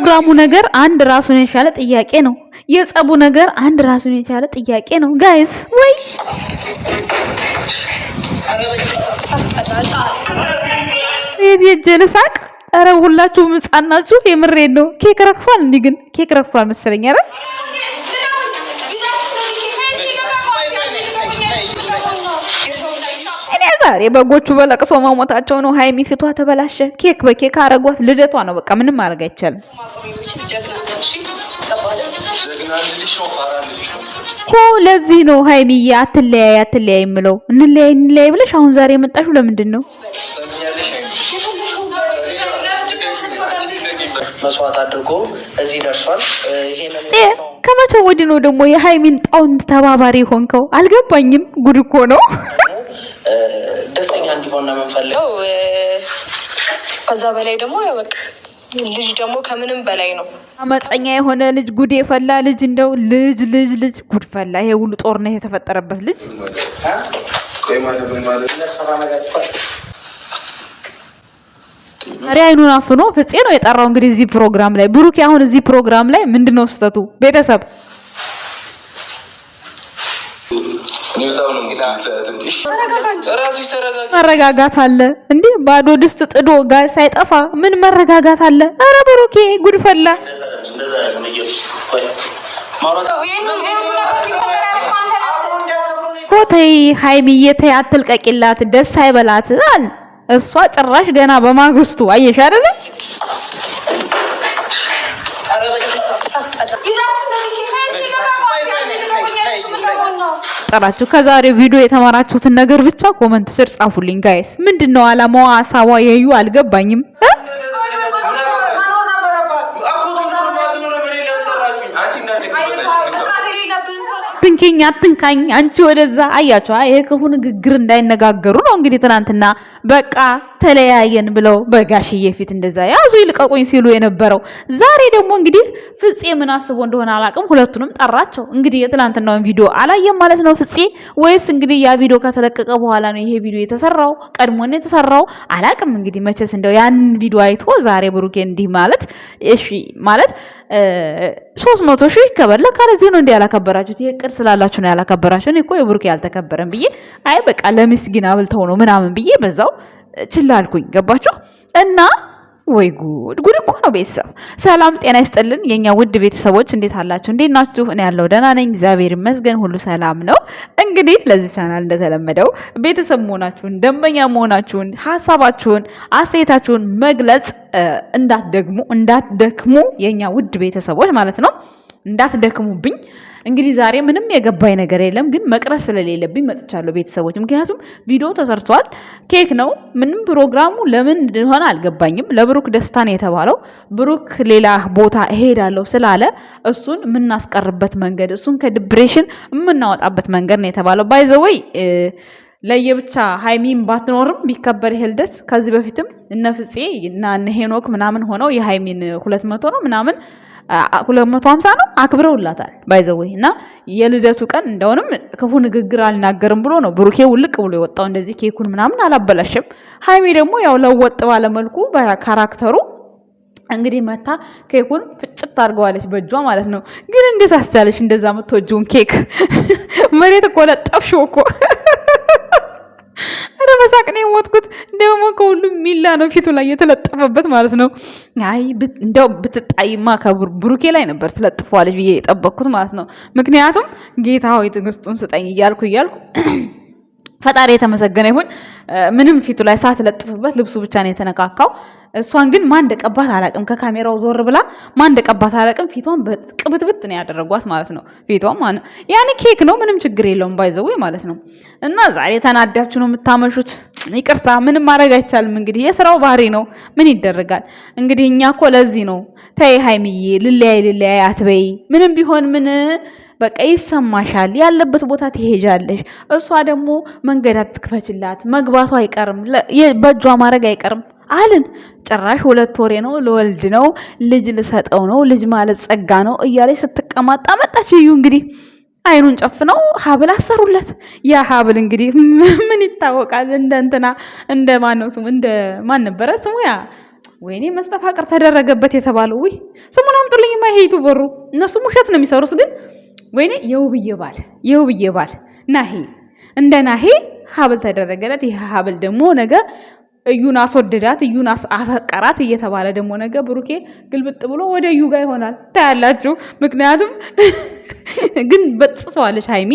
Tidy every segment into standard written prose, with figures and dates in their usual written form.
ግራሙ ነገር አንድ ራሱን የቻለ ጥያቄ ነው። የጸቡ ነገር አንድ ራሱን የቻለ ጥያቄ ነው ጋይስ። ወይ የጀለሳቅ አረ ሁላችሁም ሕፃን ናችሁ። የምሬን ነው። ኬክ ረክሷል እንዴ? ግን ኬክ ረክሷል መሰለኝ። አረ እኔ ዛሬ በጎቹ በለቅሶ መሞታቸው ነው። ሃይሚ ፊቷ ተበላሸ። ኬክ በኬክ አረጓት። ልደቷ ነው። በቃ ምንም ማድረግ አይቻልም እኮ። ለዚህ ነው ሃይሚዬ አትለያይ አትለያይ የምለው። እንለያይ ብለሽ አሁን ዛሬ የመጣሽው ለምንድን ነው? መስዋዕት አድርጎ እዚህ ደርሷል። ከመቼ ወዲህ ነው ደግሞ የሃይሚን ጣውንት ተባባሪ ሆንከው? አልገባኝም። ጉድ እኮ ነው። ደስተኛ እንዲሆን ነው የምንፈልገው። ከዛ በላይ ደግሞ በቃ ልጅ ደግሞ ከምንም በላይ ነው። አመፀኛ የሆነ ልጅ፣ ጉድ የፈላ ልጅ፣ እንደው ልጅ ጉድ ፈላ። ይሄ ሁሉ ጦርነት የተፈጠረበት ልጅ አይኑን አፍኖ ፍፄ ነው የጠራው። እንግዲህ እዚህ ፕሮግራም ላይ ብሩክ፣ አሁን እዚህ ፕሮግራም ላይ ምንድነው ስህተቱ? ቤተሰብ መረጋጋት አለ እንዴ? ባዶ ድስት ጥዶ ጋር ሳይጠፋ ምን መረጋጋት አለ? አረ ብሩኬ ጉድ ፈላ። ኮተይ ሃይሚዬ ተይ አትልቀቂላት፣ ደስ አይበላት አል እሷ ጭራሽ ገና በማግስቱ አየሽ አይደለ? ጠራችሁ። ከዛሬው ቪዲዮ የተማራችሁትን ነገር ብቻ ኮመንት ስር ጻፉልኝ ጋይስ። ምንድነው አላማዋ? ሐሳቧ የዩ አልገባኝም። ትንከኝ አትንካኝ አንቺ ወደዛ። አያችሁ ይሄ ክፉ ንግግር እንዳይነጋገሩ ነው እንግዲህ ትናንትና በቃ ተለያየን ብለው በጋሽዬ ፊት እንደዛ ያዙ ይልቀቁኝ ሲሉ የነበረው። ዛሬ ደግሞ እንግዲህ ፍፄ ምን አስቦ እንደሆነ አላቅም፣ ሁለቱንም ጠራቸው። እንግዲህ የትናንትናውን ቪዲዮ አላየም ማለት ነው ፍፄ፣ ወይስ እንግዲህ ያ ቪዲዮ ከተለቀቀ በኋላ ነው ይሄ ቪዲዮ የተሰራው? ቀድሞ ነው የተሰራው? አላቅም። እንግዲህ መቼስ እንደው ያን ቪዲዮ አይቶ ዛሬ ብሩኬ እንዲህ ማለት እሺ ማለት 300 ሺህ ከበለ ካለዚህ ነው እንዴ ያላከበራችሁት? ይቅር ስላላችሁ ነው ያላከበራችሁ። እኔ እኮ የብሩኬ ያልተከበረም ብዬ አይ በቃ ለምስኪና አብልተው ነው ምናምን ብዬ በዛው ችላ አልኩኝ። ገባችሁ? እና ወይ ጉድ እኮ ነው። ቤተሰብ ሰላም ጤና ይስጥልን የኛ ውድ ቤተሰቦች፣ እንዴት አላችሁ? እንዴት ናችሁ? እኔ ያለው ደህና ነኝ፣ እግዚአብሔር ይመስገን፣ ሁሉ ሰላም ነው። እንግዲህ ለዚህ ቻናል እንደተለመደው ቤተሰብ መሆናችሁን፣ ደንበኛ መሆናችሁን፣ ሐሳባችሁን፣ አስተያየታችሁን መግለጽ እንዳትደክሙ የኛ ውድ ቤተሰቦች ማለት ነው። እንዳትደክሙብኝ። እንግዲህ ዛሬ ምንም የገባኝ ነገር የለም፣ ግን መቅረስ ስለሌለብኝ መጥቻለሁ ቤተሰቦች። ምክንያቱም ቪዲዮ ተሰርቷል፣ ኬክ ነው። ምንም ፕሮግራሙ ለምን እንደሆነ አልገባኝም። ለብሩክ ደስታ ነው የተባለው። ብሩክ ሌላ ቦታ እሄዳለሁ ስላለ እሱን የምናስቀርበት መንገድ፣ እሱን ከዲፕሬሽን የምናወጣበት መንገድ ነው የተባለው። ባይ ዘ ወይ ለየብቻ ሃይሚን ባትኖርም ቢከበር ይልደት ከዚህ በፊትም እነ ፍፄ እና እነ ሄኖክ ምናምን ሆነው የሃይሚን 200 ነው ምናምን 250 ነው አክብረውላታል። ባይዘው እና የልደቱ ቀን እንደውንም ክፉ ንግግር አልናገርም ብሎ ነው ብሩኬ ውልቅ ብሎ የወጣው። እንደዚህ ኬኩን ምናምን አላበላሽም። ሃይሚ ደግሞ ያው ለወጥ ባለ መልኩ በካራክተሩ እንግዲህ መታ ኬኩን ፍጭት አድርገዋለች በእጇ ማለት ነው። ግን እንዴት አስቻለሽ እንደዛ የምትወጂውን ኬክ መሬት እኮ ለጠፍሽው እኮ። አረ በሳቅ ነው የሞትኩት። ደግሞ ከሁሉም ሚላ ነው ፊቱ ላይ የተለጠፈበት ማለት ነው። አይ እንደው ብትጣይማ ከብሩኬ ላይ ነበር ትለጥፈዋለች ብዬ የጠበቅኩት ማለት ነው። ምክንያቱም ጌታ ሆይ ትዕግስቱን ስጠኝ እያልኩ ፈጣሪ የተመሰገነ ይሁን ምንም ፊቱ ላይ ሳትለጥፍበት ልብሱ ብቻ ነው የተነካካው። እሷን ግን ማን እንደቀባት አላቅም። ከካሜራው ዞር ብላ ማን እንደቀባት አላቅም። ፊቷን በቅብጥብጥ ነው ያደረጓት ማለት ነው። ፊቷን ማለት ያኔ ኬክ ነው፣ ምንም ችግር የለውም ባይዘው ማለት ነው። እና ዛሬ ተናዳችሁ ነው የምታመሹት። ይቅርታ ምንም ማድረግ አይቻልም። እንግዲህ የስራው ባህሪ ነው፣ ምን ይደረጋል። እንግዲህ እኛ እኮ ለዚህ ነው ተይ ሃይሚዬ ልለያይ አትበይ። ምንም ቢሆን ምን በቃ ይሰማሻል፣ ያለበት ቦታ ትሄጃለሽ። እሷ ደግሞ መንገድ አትክፈችላት፣ መግባቷ አይቀርም፣ በእጇ ማድረግ አይቀርም አልን። ጭራሽ 2 ወሬ ነው፣ ለወልድ ነው፣ ልጅ ልሰጠው ነው፣ ልጅ ማለት ጸጋ ነው እያለች ስትቀማጣ መጣች። እዩ እንግዲህ አይኑን ጨፍነው ሀብል አሰሩለት። ያ ሀብል እንግዲህ ምን ይታወቃል እንደ እንትና እንደ ማን ነው ስሙ እንደ ማን ነበረ ስሙ ያ ወይኔ መስተፋቅር ተደረገበት የተባለው ወይ ስሙን አምጡልኝማ። ይሄ ዩቲዩበሩ እነሱም ውሸት ነው የሚሰሩት። ግን ወይኔ የውብዬ ባል ናሂ እንደ ናሂ ሀብል ተደረገለት። ይሄ ሀብል ደግሞ ነገ እዩን አስወደዳት እዩን አፈቀራት እየተባለ ደግሞ ነገ ብሩኬ ግልብጥ ብሎ ወደ እዩ ጋር ይሆናል ታያላችሁ። ምክንያቱም ግን በጥሰዋለች ሃይሚ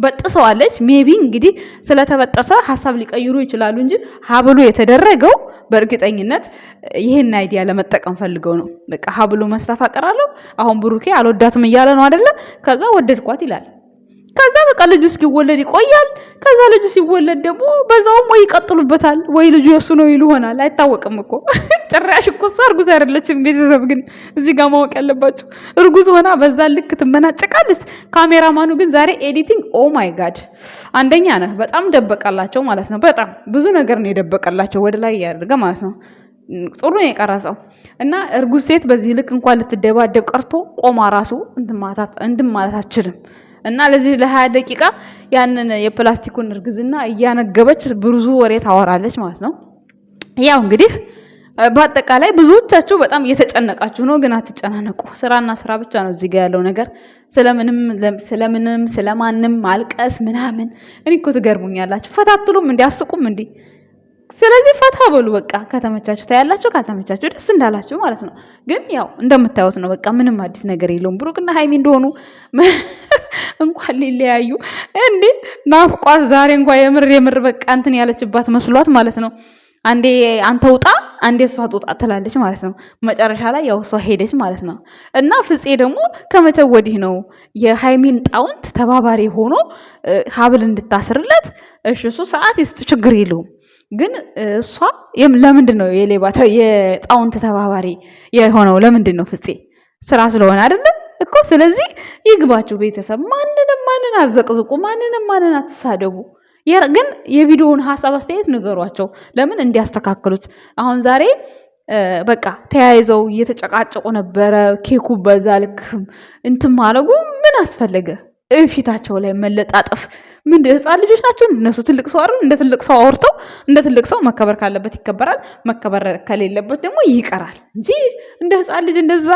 በጥሰዋለች። ሜቢ እንግዲህ ስለተበጠሰ ሀሳብ ሊቀይሩ ይችላሉ እንጂ ሀብሉ የተደረገው በእርግጠኝነት ይሄን አይዲያ ለመጠቀም ፈልገው ነው። በቃ ሀብሉ መስተፋቀራለሁ አሁን ብሩኬ አልወዳትም እያለ ነው አይደለ? ከዛ ወደድኳት ይላል። ከዛ በቃ ልጁ እስኪወለድ ይቆያል። ከዛ ልጁ ሲወለድ ደግሞ በዛውም ወይ ይቀጥሉበታል ወይ ልጁ የሱ ነው ይሉ ይሆናል። አይታወቅም እኮ ጭራሽ እኮ እሷ እርጉዝ አይደለችም። ቤተሰብ ግን እዚህ ጋር ማወቅ ያለባችሁ እርጉዝ ሆና በዛ ልክ ትመናጨቃለች። ካሜራማኑ ግን ዛሬ ኤዲቲንግ ኦ ማይ ጋድ አንደኛ ነህ። በጣም ደበቀላቸው ማለት ነው። በጣም ብዙ ነገር ነው የደበቀላቸው ወደ ላይ ያደርገ ማለት ነው። ጥሩ ነው የቀረጸው እና እርጉዝ ሴት በዚህ ልክ እንኳን ልትደባደብ ቀርቶ ቆማ ራሱ እንትን ማለት አትችልም። እና ለዚህ ለ20 ደቂቃ ያንን የፕላስቲኩን እርግዝና እያነገበች ብዙ ወሬ ታወራለች ማለት ነው። ያው እንግዲህ በአጠቃላይ ብዙዎቻችሁ በጣም እየተጨነቃችሁ ነው። ግን አትጨናነቁ። ስራና ስራ ብቻ ነው እዚህ ጋር ያለው ነገር። ስለምንም ስለማንም ማልቀስ ምናምን እኔ እኮ ትገርሙኛላችሁ። ፈታትሉም እንዲያስቁም እንዲ ስለዚህ ፈታ በሉ በቃ። ከተመቻችሁ ታያላችሁ፣ ካልተመቻችሁ ደስ እንዳላችሁ ማለት ነው። ግን ያው እንደምታዩት ነው። በቃ ምንም አዲስ ነገር የለውም። ብሩክና ሃይሚ እንደሆኑ እንኳን ሊለያዩ እንዴ ናፍቋት ዛሬ እንኳን የምር በቃ እንትን ያለችባት መስሏት ማለት ነው። አንዴ አንተ ውጣ አንዴ እሷ ትውጣ ትላለች ማለት ነው። መጨረሻ ላይ ያው እሷ ሄደች ማለት ነው። እና ፍፄ ደግሞ ከመቼው ወዲህ ነው የሃይሚን ጣውንት ተባባሪ ሆኖ ሀብል እንድታስርለት? እሺ እሱ ሰዓት ይስጥ ችግር የለውም። ግን እሷ ለምንድን ነው የጣውንት ተባባሪ የሆነው? ለምንድን ነው ፍፄ? ስራ ስለሆነ አይደለም እኮ። ስለዚህ ይግባችሁ ቤተሰብ። ማንን አዘቅዝቁ፣ ማንን አትሳደቡ። ግን የቪዲዮውን ሀሳብ አስተያየት ንገሯቸው፣ ለምን እንዲያስተካክሉት። አሁን ዛሬ በቃ ተያይዘው እየተጨቃጨቁ ነበረ። ኬኩ በዛ ልክ እንትን ማለጉ ምን አስፈለገ? ፊታቸው ላይ መለጣጠፍ ምን ህፃን ልጆች ናቸው እነሱ። ትልቅ ሰው አይደል? እንደ ትልቅ ሰው አውርተው እንደ ትልቅ ሰው መከበር ካለበት ይከበራል፣ መከበር ከሌለበት ደግሞ ይቀራል እንጂ እንደ ህፃን ልጅ እንደዛ።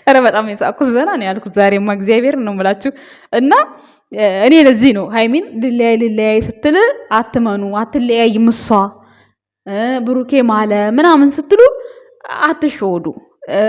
ኧረ በጣም የሳቅኩት ዘና ነው ያልኩት ዛሬማ እግዚአብሔር ነው የምላችሁ። እና እኔ ለዚህ ነው ሃይሚን ልለያይ ስትል አትመኑ፣ አትለያይም እሷ ብሩኬ ማለ ምናምን ስትሉ አትሸወዱ።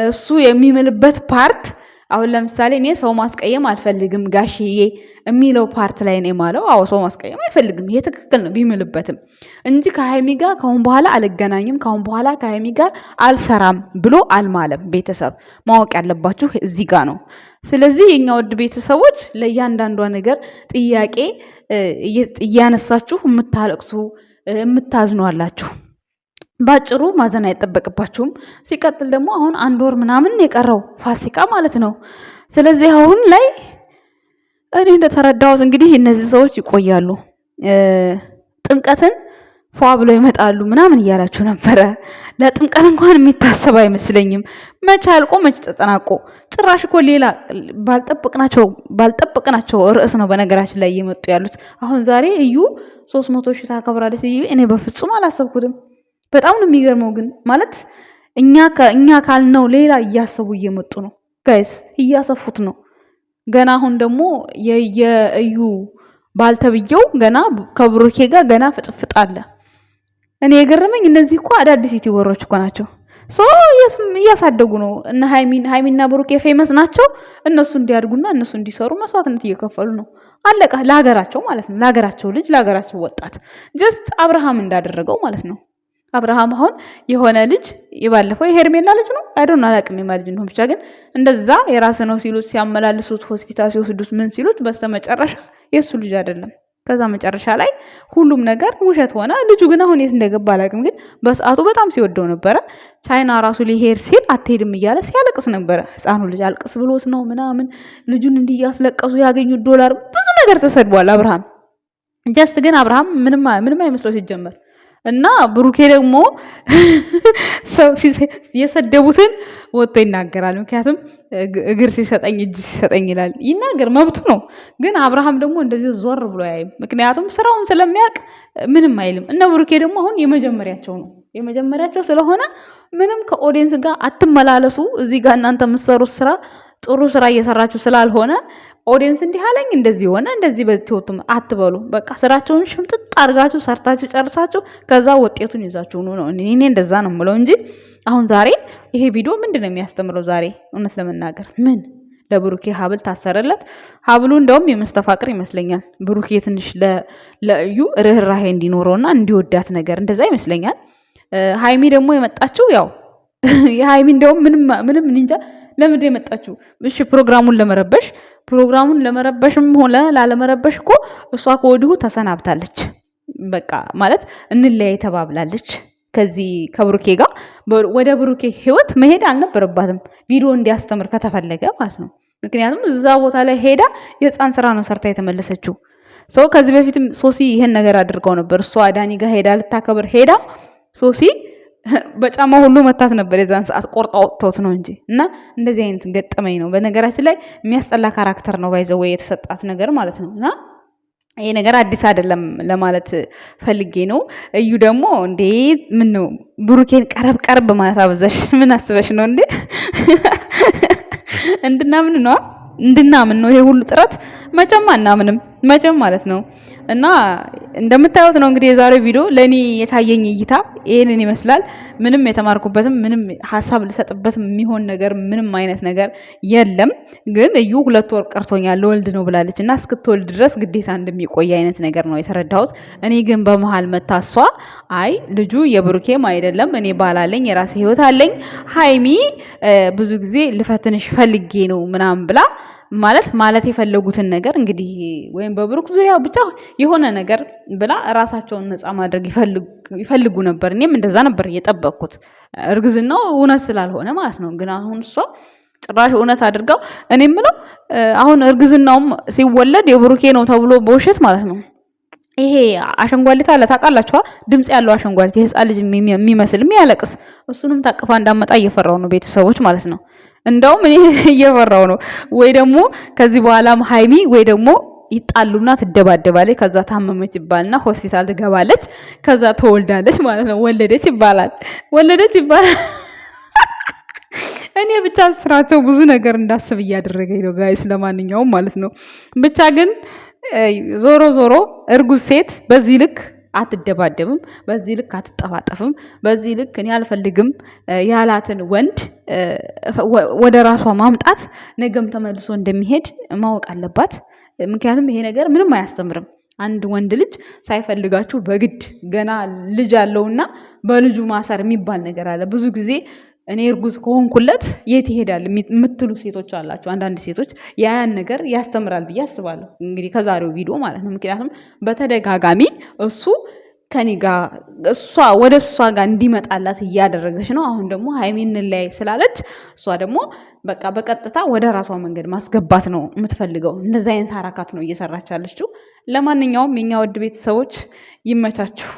እሱ የሚምልበት ፓርት አሁን ለምሳሌ እኔ ሰው ማስቀየም አልፈልግም ጋሽዬ የሚለው ፓርት ላይ ነው የማለው። አዎ ሰው ማስቀየም አይፈልግም፣ ይሄ ትክክል ነው ቢምልበትም እንጂ ከሃይሚ ጋር ካሁን በኋላ አልገናኝም፣ ካሁን በኋላ ከሃይሚ ጋር አልሰራም ብሎ አልማለም። ቤተሰብ ማወቅ ያለባችሁ እዚህ ጋር ነው። ስለዚህ የኛ ውድ ቤተሰቦች ለእያንዳንዷ ነገር ጥያቄ እያነሳችሁ የምታለቅሱ የምታዝኑ አላችሁ። ባጭሩ ማዘን አይጠበቅባችሁም። ሲቀጥል ደግሞ አሁን 1 ወር ምናምን የቀረው ፋሲካ ማለት ነው። ስለዚህ አሁን ላይ እኔ እንደተረዳሁት እንግዲህ እነዚህ ሰዎች ይቆያሉ፣ ጥምቀትን ፏ ብለው ይመጣሉ ምናምን እያላችሁ ነበረ። ለጥምቀት እንኳን የሚታሰብ አይመስለኝም። መቼ አልቆ መቼ ተጠናቆ። ጭራሽ እኮ ሌላ ባልጠበቅናቸው ርዕስ ነው በነገራችን ላይ እየመጡ ያሉት። አሁን ዛሬ እዩ 300 ሺህ ታከብራለች። እኔ በፍጹም አላሰብኩትም። በጣም ነው የሚገርመው። ግን ማለት እኛ ካልነው ሌላ እያሰቡ እየመጡ ነው ጋይስ፣ እያሰፉት ነው ገና። አሁን ደግሞ የእዩ ባልተብየው ገና ከብሩኬ ጋር ገና ፍጥፍጣለ። እኔ የገረመኝ እነዚህ እኮ አዳዲስ ዩቲዩበሮች እኮ ናቸው። እያሳደጉ ነው። እነ ሃይሚና ብሩኬ ፌመስ ናቸው። እነሱ እንዲያድጉና እነሱ እንዲሰሩ መስዋዕትነት እየከፈሉ ነው። አለቃ ለሀገራቸው ማለት ነው። ለሀገራቸው ልጅ ለሀገራቸው ወጣት ጀስት አብርሃም እንዳደረገው ማለት ነው። አብርሃም አሁን የሆነ ልጅ የባለፈው የሄርሜላ ልጅ ነው አይዶን አላቅም የማ ልጅ ነው ብቻ ግን እንደዛ የራስ ነው ሲሉት ሲያመላልሱት ሆስፒታል ሲወስዱት ምን ሲሉት በስተመጨረሻ የሱ ልጅ አይደለም። ከዛ መጨረሻ ላይ ሁሉም ነገር ውሸት ሆነ። ልጁ ግን አሁን የት እንደገባ አላቅም። ግን በሰዓቱ በጣም ሲወደው ነበረ። ቻይና ራሱ ሊሄድ ሲል አትሄድም እያለ ሲያለቅስ ነበረ። ህፃኑ ልጅ አልቅስ ብሎት ነው ምናምን ልጁን እንዲያስለቀሱ ያገኙት ዶላር ብዙ ነገር ተሰድቧል አብርሃም። ጀስት ግን አብርሃም ምንም አይመስለው ሲጀመር እና ብሩኬ ደግሞ ሰው የሰደቡትን ወጥቶ ይናገራል። ምክንያቱም እግር ሲሰጠኝ እጅ ሲሰጠኝ ይላል። ይናገር፣ መብቱ ነው። ግን አብርሃም ደግሞ እንደዚህ ዞር ብሎ አያይም። ምክንያቱም ስራውን ስለሚያውቅ ምንም አይልም። እነ ብሩኬ ደግሞ አሁን የመጀመሪያቸው ነው። የመጀመሪያቸው ስለሆነ ምንም ከኦዲየንስ ጋር አትመላለሱ። እዚህ ጋር እናንተ የምትሰሩት ስራ ጥሩ ስራ እየሰራችሁ ስላልሆነ ኦዲየንስ እንዲህ አለኝ እንደዚህ ሆነ እንደዚህ በትወቱ አትበሉ። በቃ ስራቸውን ሽምጥጥ አድርጋችሁ ሰርታችሁ ጨርሳችሁ ከዛ ውጤቱን ይዛችሁ ነው። እኔ እንደዛ ነው የምለው እንጂ አሁን ዛሬ ይሄ ቪዲዮ ምንድነው የሚያስተምረው? ዛሬ እውነት ለመናገር ምን ለብሩኬ ሀብል ታሰረለት። ሀብሉ እንደውም የመስተፋቅር ይመስለኛል። ብሩኬ ትንሽ ለእዩ ርህራሄ እንዲኖረውና እንዲወዳት ነገር እንደዛ ይመስለኛል። ሃይሚ ደግሞ የመጣችው ያው የሃይሚ እንደውም ምንም እንጃ ለምንድን የመጣችው? እሺ ፕሮግራሙን ለመረበሽም ሆነ ላለመረበሽ እኮ እሷ ከወዲሁ ተሰናብታለች። በቃ ማለት እንለያይ ተባብላለች። ከዚህ ከብሩኬ ጋር ወደ ብሩኬ ህይወት መሄድ አልነበረባትም፣ ቪዲዮ እንዲያስተምር ከተፈለገ ማለት ነው። ምክንያቱም እዛ ቦታ ላይ ሄዳ የህፃን ስራ ነው ሰርታ የተመለሰችው። ሰው ከዚህ በፊትም ሶሲ ይሄን ነገር አድርገው ነበር። እሷ ዳኒ ጋር ሄዳ ልታከብር ሄዳ ሶሲ በጫማ ሁሉ መታት ነበር። የዛን ሰዓት ቆርጣ ወጥቶት ነው እንጂ እና እንደዚህ አይነት ገጠመኝ ነው። በነገራችን ላይ የሚያስጠላ ካራክተር ነው ባይዘው የተሰጣት ነገር ማለት ነው። እና ይሄ ነገር አዲስ አይደለም ለማለት ፈልጌ ነው። እዩ ደግሞ እንዴ ምን ነው ብሩኬን ቀረብ ማለት አበዛሽ። ምን አስበሽ ነው እንዴ? እንድናምን ነው ይሄ ሁሉ ጥረት። መቼም አናምንም መቼም ማለት ነው። እና እንደምታዩት ነው እንግዲህ የዛሬው ቪዲዮ ለኔ የታየኝ እይታ ይሄንን ይመስላል። ምንም የተማርኩበትም ምንም ሐሳብ ልሰጥበት የሚሆን ነገር ምንም አይነት ነገር የለም። ግን እዩ 2 ወር ቀርቶኛል ለወልድ ነው ብላለች እና እስክትወልድ ድረስ ግዴታ እንደሚቆይ አይነት ነገር ነው የተረዳሁት። እኔ ግን በመሃል መታሷ አይ ልጁ የብሩኬም አይደለም እኔ ባላለኝ የራሴ ህይወት አለኝ ሃይሚ ብዙ ጊዜ ልፈትንሽ ፈልጌ ነው ምናምን ብላ ማለት የፈለጉትን ነገር እንግዲህ ወይም በብሩክ ዙሪያ ብቻ የሆነ ነገር ብላ ራሳቸውን ነፃ ማድረግ ይፈልጉ ነበር። እኔም እንደዛ ነበር የጠበቅኩት እርግዝናው እውነት ስላልሆነ ማለት ነው። ግን አሁን እሷ ጭራሽ እውነት አድርገው እኔ የምለው አሁን እርግዝናውም ሲወለድ የብሩኬ ነው ተብሎ በውሸት ማለት ነው። ይሄ አሸንጓሊት አለ ታውቃላችኋ? ድምጽ ያለው አሸንጓሊት የህፃን ልጅ የሚመስል የሚያለቅስ እሱንም ታቅፋ እንዳመጣ እየፈራው ነው ቤተሰቦች ማለት ነው። እንደውም እኔ እየፈራው ነው። ወይ ደግሞ ከዚህ በኋላም ሃይሚ ወይ ደግሞ ይጣሉና ትደባደባለች። ከዛ ታመመች ይባልና ሆስፒታል ትገባለች። ከዛ ተወልዳለች ማለት ነው። ወለደች ይባላል። እኔ ብቻ ስራቸው ብዙ ነገር እንዳስብ እያደረገኝ ነው ጋይስ። ለማንኛውም ማለት ነው ብቻ ግን ዞሮ እርጉዝ ሴት በዚህ ልክ አትደባደብም፣ በዚህ ልክ አትጠፋጠፍም፣ በዚህ ልክ እኔ አልፈልግም ያላትን ወንድ ወደ ራሷ ማምጣት ነገም ተመልሶ እንደሚሄድ ማወቅ አለባት። ምክንያቱም ይሄ ነገር ምንም አያስተምርም። አንድ ወንድ ልጅ ሳይፈልጋችሁ በግድ ገና ልጅ አለውና በልጁ ማሰር የሚባል ነገር አለ። ብዙ ጊዜ እኔ እርጉዝ ከሆንኩለት የት ይሄዳል የምትሉ ሴቶች አላችሁ። አንዳንድ ሴቶች ያን ነገር ያስተምራል ብዬ አስባለሁ። እንግዲህ ከዛሬው ቪዲዮ ማለት ነው። ምክንያቱም በተደጋጋሚ እሱ ከኔ ጋር ወደ እሷ ጋር እንዲመጣላት እያደረገች ነው። አሁን ደግሞ ሃይሚን ላይ ስላለች እሷ ደግሞ በቃ በቀጥታ ወደ ራሷ መንገድ ማስገባት ነው የምትፈልገው። እንደዚህ አይነት ሐረካት ነው እየሰራች ያለችው። ለማንኛውም የኛ ውድ ቤተሰቦች ይመቻችሁ።